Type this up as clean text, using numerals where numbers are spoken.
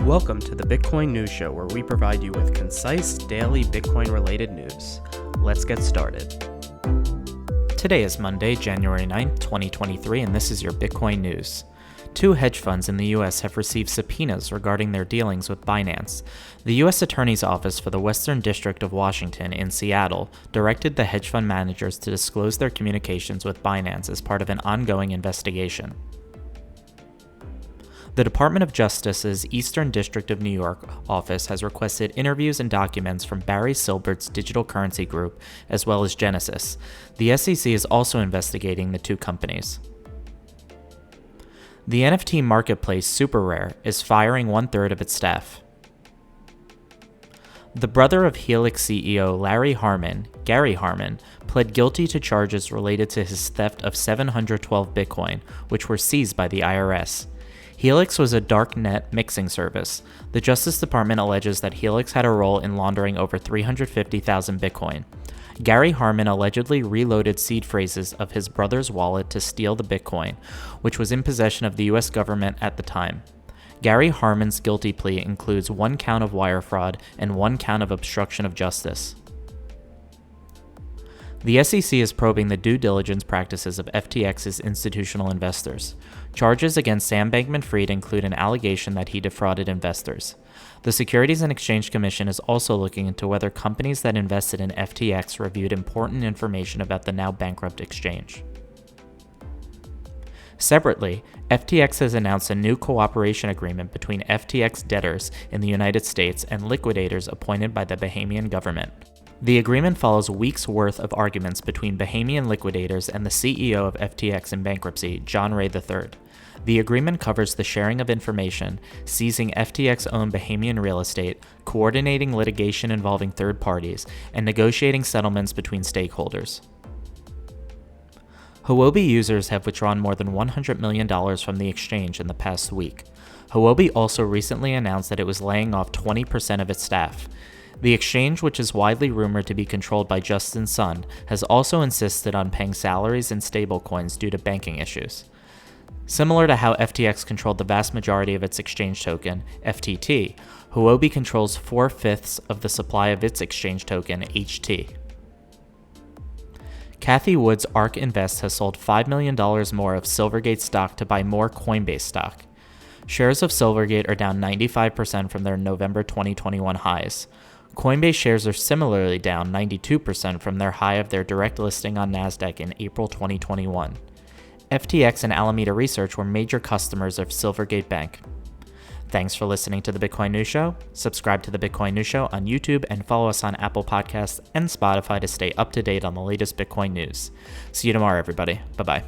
Welcome to the Bitcoin News Show, where we provide you with concise, daily Bitcoin-related news. Let's get started. Today is Monday, January 9th, 2023, and this is your Bitcoin News. Two hedge funds in the U.S. have received subpoenas regarding their dealings with Binance. The U.S. Attorney's Office for the Western District of Washington in Seattle directed the hedge fund managers to disclose their communications with Binance as part of an ongoing investigation. The Department of Justice's Eastern District of New York office has requested interviews and documents from Barry Silbert's Digital Currency Group, as well as Genesis. The SEC is also investigating the two companies. The NFT marketplace SuperRare is firing one-third of its staff. The brother of Helix CEO Larry Harmon, Gary Harmon, pled guilty to charges related to his theft of 712 Bitcoin, which were seized by the IRS. Helix was a darknet mixing service. The Justice Department alleges that Helix had a role in laundering over 350,000 Bitcoin. Gary Harmon allegedly reloaded seed phrases of his brother's wallet to steal the Bitcoin, which was in possession of the U.S. government at the time. Gary Harmon's guilty plea includes 1 count of wire fraud and 1 count of obstruction of justice. The SEC is probing the due diligence practices of FTX's institutional investors. Charges against Sam Bankman-Fried include an allegation that he defrauded investors. The Securities and Exchange Commission is also looking into whether companies that invested in FTX reviewed important information about the now bankrupt exchange. Separately, FTX has announced a new cooperation agreement between FTX debtors in the United States and liquidators appointed by the Bahamian government. The agreement follows weeks' worth of arguments between Bahamian liquidators and the CEO of FTX in bankruptcy, John Ray III. The agreement covers the sharing of information, seizing FTX-owned Bahamian real estate, coordinating litigation involving third parties, and negotiating settlements between stakeholders. Huobi users have withdrawn more than $100 million from the exchange in the past week. Huobi also recently announced that it was laying off 20% of its staff. The exchange, which is widely rumored to be controlled by Justin Sun, has also insisted on paying salaries in stablecoins due to banking issues. Similar to how FTX controlled the vast majority of its exchange token, FTT, Huobi controls 4/5 of the supply of its exchange token, HT. Cathie Wood's ARK Invest has sold $5 million more of Silvergate stock to buy more Coinbase stock. Shares of Silvergate are down 95% from their November 2021 highs. Coinbase shares are similarly down 92% from their high of their direct listing on Nasdaq in April 2021. FTX and Alameda Research were major customers of Silvergate Bank. Thanks for listening to the Bitcoin News Show. Subscribe to the Bitcoin News Show on YouTube and follow us on Apple Podcasts and Spotify to stay up to date on the latest Bitcoin news. See you tomorrow, everybody. Bye-bye.